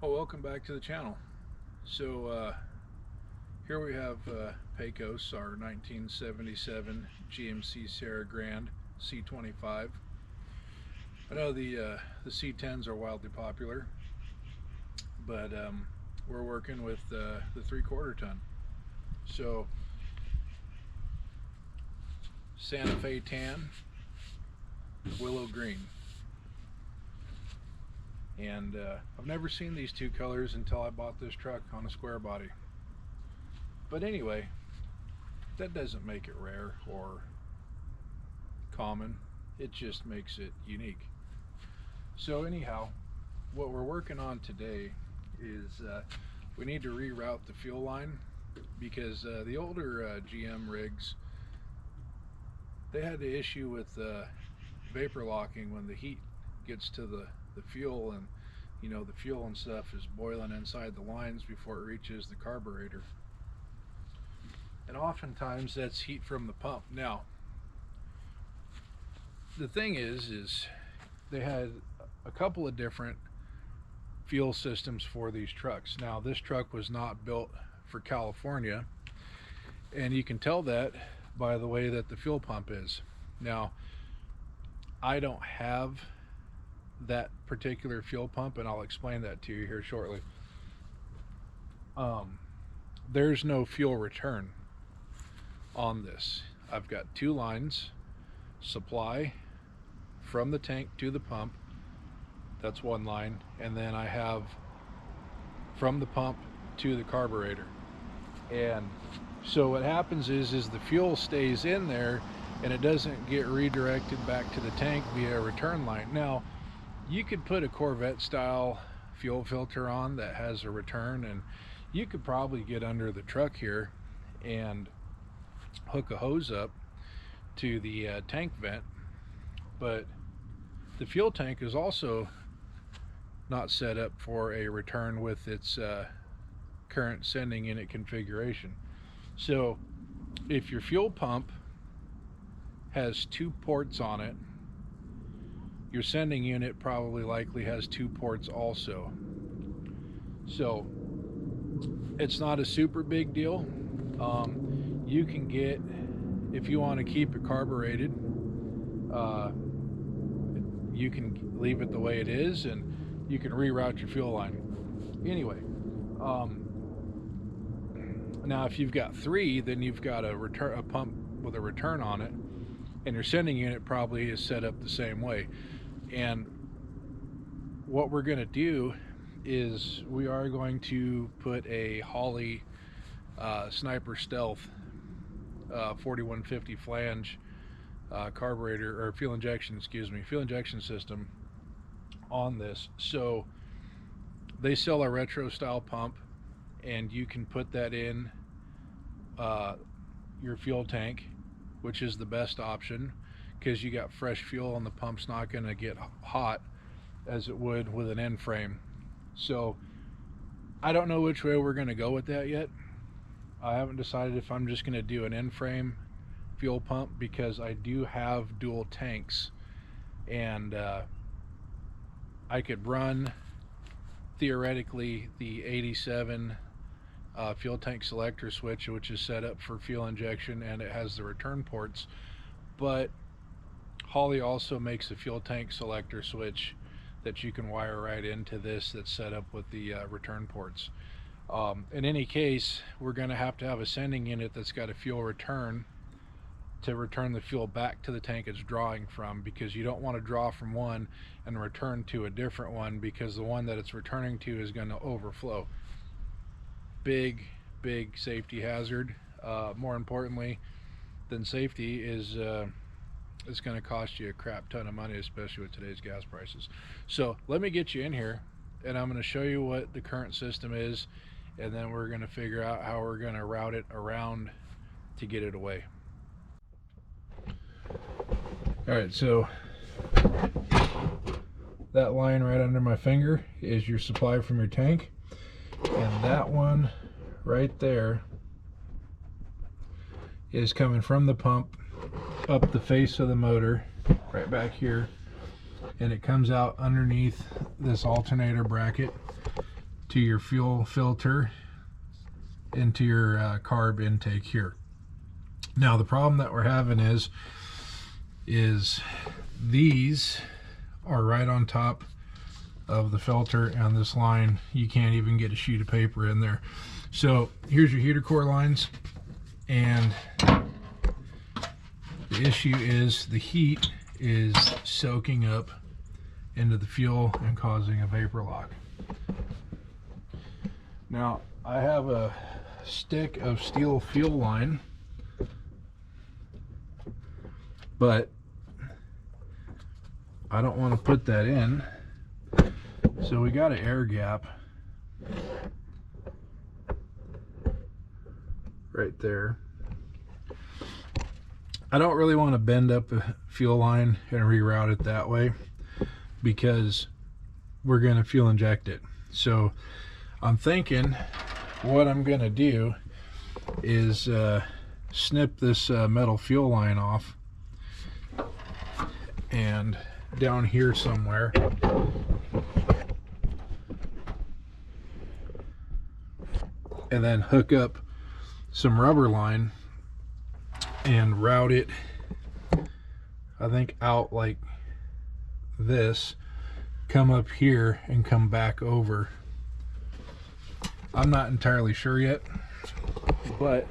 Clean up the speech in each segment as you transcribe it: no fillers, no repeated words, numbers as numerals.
Well, welcome back to the channel. So here we have Pecos, our 1977 GMC Sierra Grande C25. I know the C10s are wildly popular, but we're working with the 3/4 ton. So Santa Fe tan, Willow green. And I've never seen these two colors until I bought this truck on a square body. But anyway, that doesn't make it rare or common. It just makes it unique. So anyhow, what we're working on today is we need to reroute the fuel line, because the older GM rigs, they had the issue with vapor locking when the heat gets to the fuel, and the fuel and stuff is boiling inside the lines before it reaches the carburetor, and oftentimes that's heat from the pump. Now the thing is they had a couple of different fuel systems for these trucks. Now this truck was not built for California, and you can tell that by the way that the fuel pump is. Now I don't have that particular fuel pump, and I'll explain that to you here shortly. There's no fuel return on this. I've got two lines: supply from the tank to the pump, that's one line, and then I have from the pump to the carburetor. And so what happens is the fuel stays in there and it doesn't get redirected back to the tank via a return line. Now you could put a Corvette style fuel filter on that has a return, and you could probably get under the truck here and hook a hose up to the tank vent, but the fuel tank is also not set up for a return with its current sending unit configuration. So if your fuel pump has two ports on it, your sending unit probably likely has two ports also. So it's not a super big deal. You can get, if you want to keep it carbureted, you can leave it the way it is and you can reroute your fuel line. Anyway, now if you've got three, then you've got a pump with a return on it, and your sending unit probably is set up the same way. And what we're going to do is we are going to put a Holley Sniper Stealth 4150 flange carburetor, or fuel injection system on this. So they sell a retro style pump, and you can put that in your fuel tank, which is the best option, because you got fresh fuel and the pump's not going to get hot as it would with an end frame. So I don't know which way we're going to go with that yet. I haven't decided if I'm just going to do an end frame fuel pump, because I do have dual tanks, and I could run theoretically the 87 fuel tank selector switch, which is set up for fuel injection, and it has the return ports. But Holley also makes a fuel tank selector switch that you can wire right into this, that's set up with the return ports. In any case, we're going to have a sending unit that's got a fuel return to return the fuel back to the tank it's drawing from, because you don't want to draw from one and return to a different one, because the one that it's returning to is going to overflow. Big safety hazard. More importantly than safety is it's going to cost you a crap ton of money, especially with today's gas prices. So let me get you in here, and I'm going to show you what the current system is, and then we're going to figure out how we're going to route it around to get it away. Alright, so that line right under my finger is your supply from your tank, and that one right there is coming from the pump up the face of the motor right back here, and it comes out underneath this alternator bracket to your fuel filter into your carb intake here. Now the problem that we're having is these are right on top of the filter, and this line, you can't even get a sheet of paper in there. So here's your heater core lines, and the issue is the heat is soaking up into the fuel and causing a vapor lock. Now I have a stick of steel fuel line, but I don't want to put that in, so we got an air gap right there. I don't really want to bend up a fuel line and reroute it that way, because we're going to fuel inject it. So I'm thinking what I'm going to do is snip this metal fuel line off, and down here somewhere and then hook up some rubber line and route it, I think, out like this, come up here and come back over. I'm not entirely sure yet, but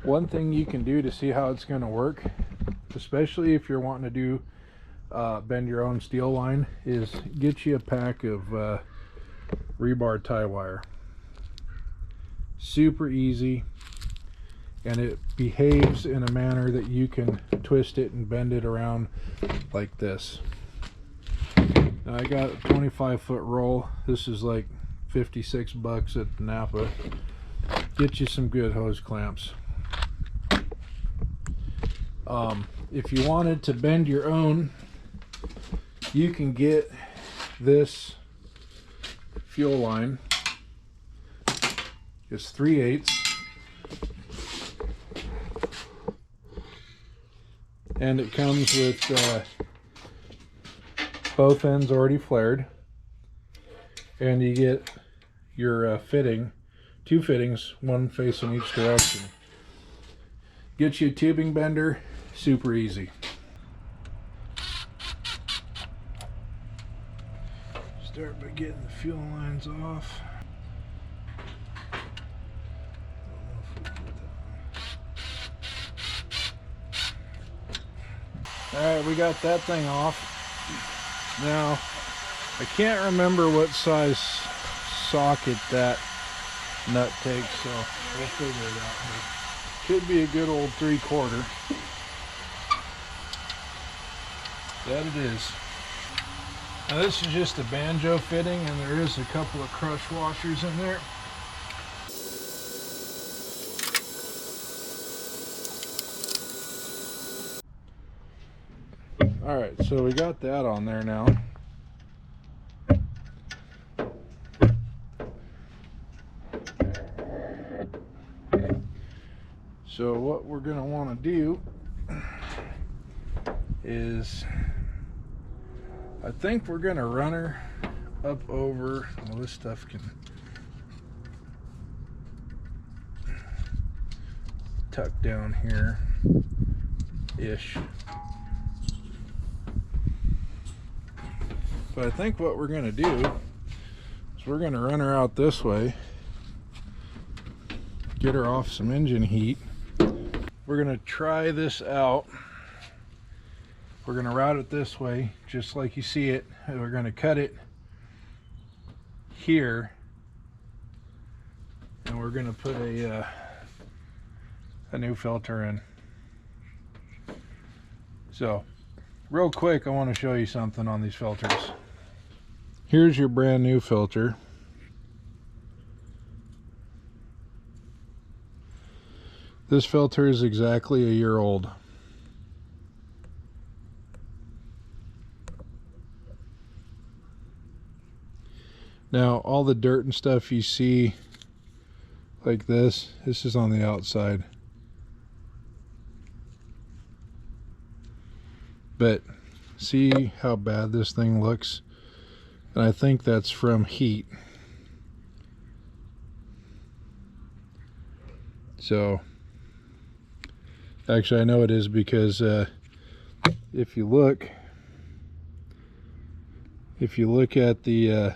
one thing you can do to see how it's going to work, especially if you're wanting to do bend your own steel line, is get you a pack of rebar tie wire. Super easy, and it behaves in a manner that you can twist it and bend it around like this. Now I got a 25-foot roll. This is like 56 bucks at Napa. Get you some good hose clamps. If you wanted to bend your own, you can get this fuel line. It's 3/8, and it comes with both ends already flared, and you get your fitting, 2 fittings, one facing each direction. Get you a tubing bender, super easy. Start by getting the fuel lines off. Alright, we got that thing off. Now, I can't remember what size socket that nut takes, so we'll figure it out here. Could be a good old 3/4. That it is. Now this is just a banjo fitting, and there is a couple of crush washers in there. Alright, so we got that on there now. So what we're going to want to do is, I think we're going to run her up over, well, this stuff can tuck down here ish. But I think what we're going to do is we're going to run her out this way, get her off some engine heat. We're going to try this out. We're going to route it this way, just like you see it. And we're going to cut it here, and we're going to put a new filter in. So real quick, I want to show you something on these filters. Here's your brand new filter. This filter is exactly a year old. Now all the dirt and stuff you see like this is on the outside. But see how bad this thing looks? And I think that's from heat. So actually I know it is, because if you look at the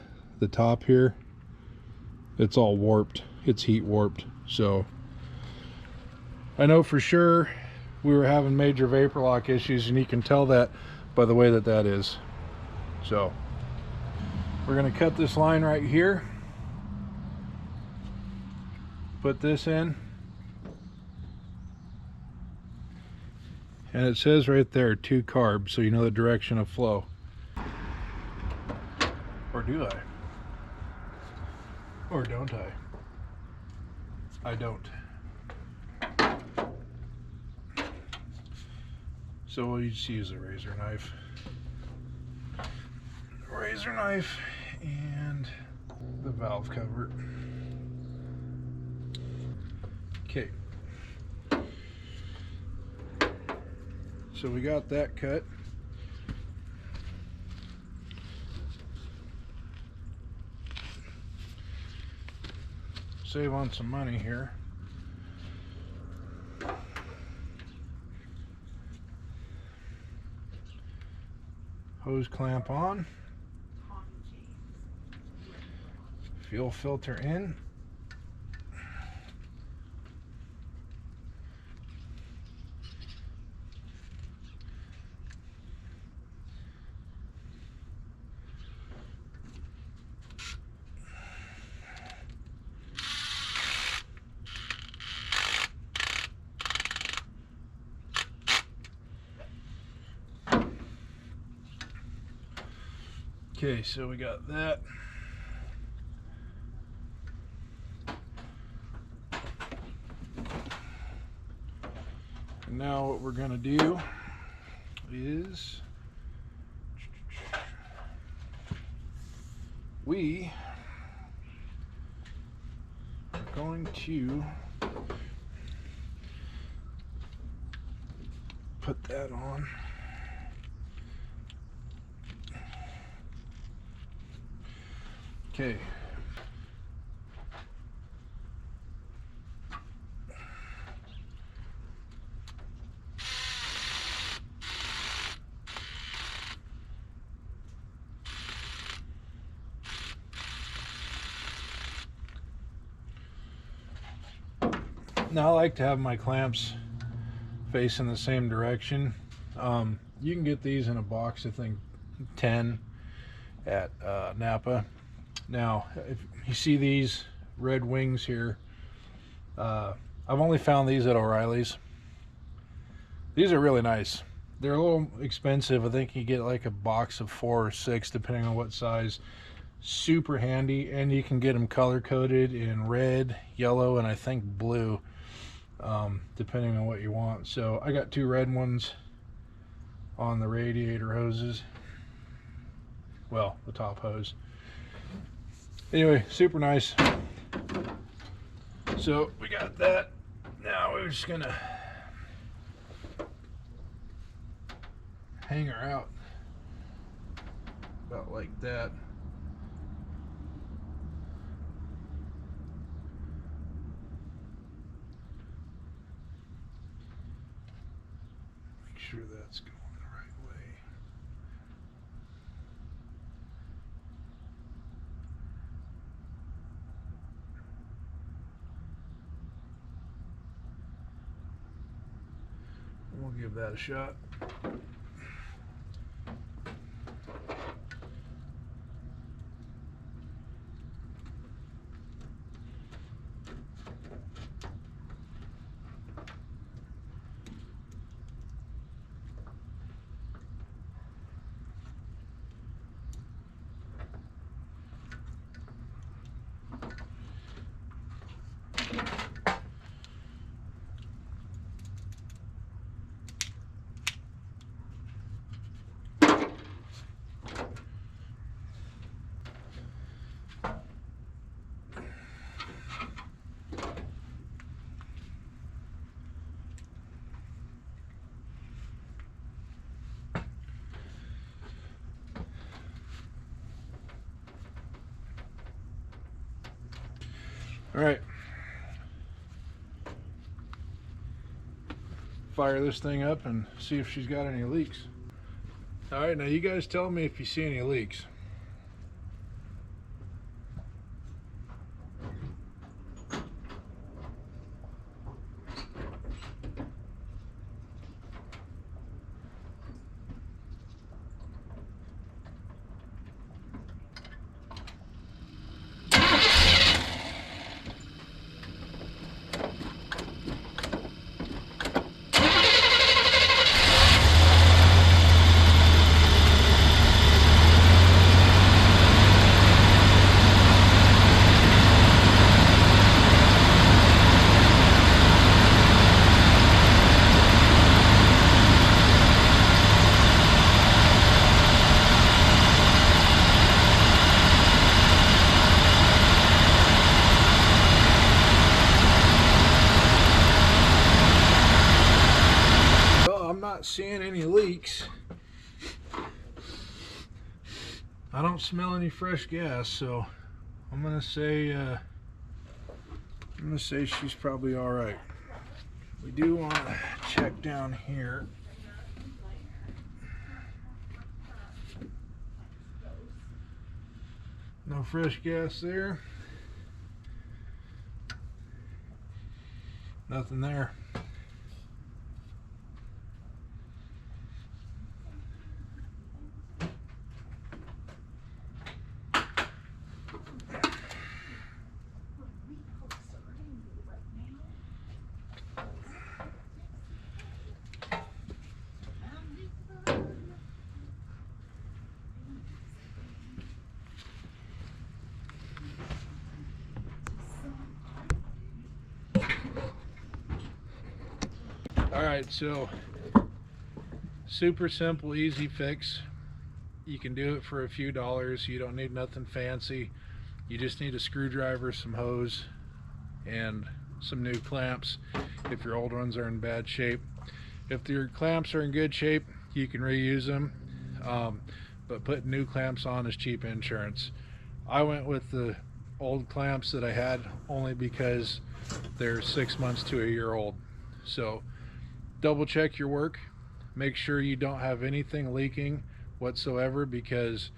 top here, it's all warped. It's heat warped. So I know for sure we were having major vapor lock issues, and you can tell that by the way that is. So we're going to cut this line right here, put this in, and it says right there 2 carbs, so you know the direction of flow. Or do I? Or don't I? I don't. So we'll just use a razor knife. Razor knife and the valve cover. Okay. So we got that cut. Save on some money here. Hose clamp on. Fuel filter in. Okay, so we got that. And now what we're gonna do is we are going to put that on. Okay. Now I like to have my clamps facing the same direction. You can get these in a box, I think 10 at Napa. Now, if you see these red wings here, I've only found these at O'Reilly's. These are really nice. They're a little expensive. I think you get like a box of 4 or 6 depending on what size. Super handy, and you can get them color coded in red, yellow, and I think blue, depending on what you want. So I got 2 red ones on the radiator hoses, well, the top hose. Anyway, super nice. So we got that. Now we're just gonna hang her out about like that. Make sure that's going the right way. We'll give that a shot. All right. fire this thing up and see if she's got any leaks. All right, now you guys tell me if you see any leaks. Seeing any leaks. I don't smell any fresh gas, so I'm gonna say she's probably all right. We do want to check down here. No fresh gas there. Nothing there. Alright, so super simple, easy fix. You can do it for a few dollars. You don't need nothing fancy. You just need a screwdriver, some hose, and some new clamps if your old ones are in bad shape. If your clamps are in good shape, you can reuse them, but putting new clamps on is cheap insurance. I went with the old clamps that I had only because they're 6 months to a year old. So double check your work, make sure you don't have anything leaking whatsoever, because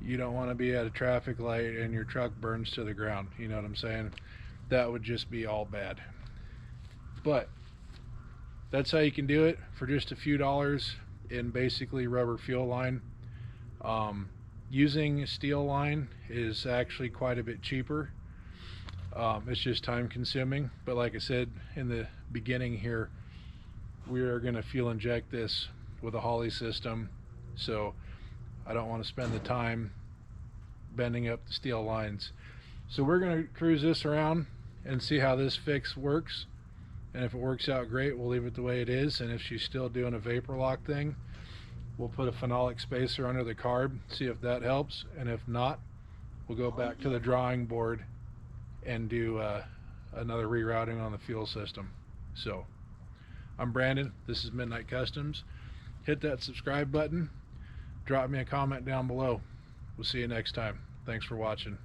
you don't want to be at a traffic light and your truck burns to the ground. You know what I'm saying? That would just be all bad. But that's how you can do it for just a few dollars in basically rubber fuel line. Using steel line is actually quite a bit cheaper. It's just time consuming, but like I said in the beginning here, we are going to fuel inject this with a Holley system, so I don't want to spend the time bending up the steel lines. So we're going to cruise this around and see how this fix works, and if it works out great, we'll leave it the way it is, and if she's still doing a vapor lock thing, we'll put a phenolic spacer under the carb, see if that helps, and if not, we'll go back to the drawing board and do another rerouting on the fuel system. So I'm Brandon, this is Midnight Customs. Hit that subscribe button, drop me a comment down below. We'll see you next time. Thanks for watching.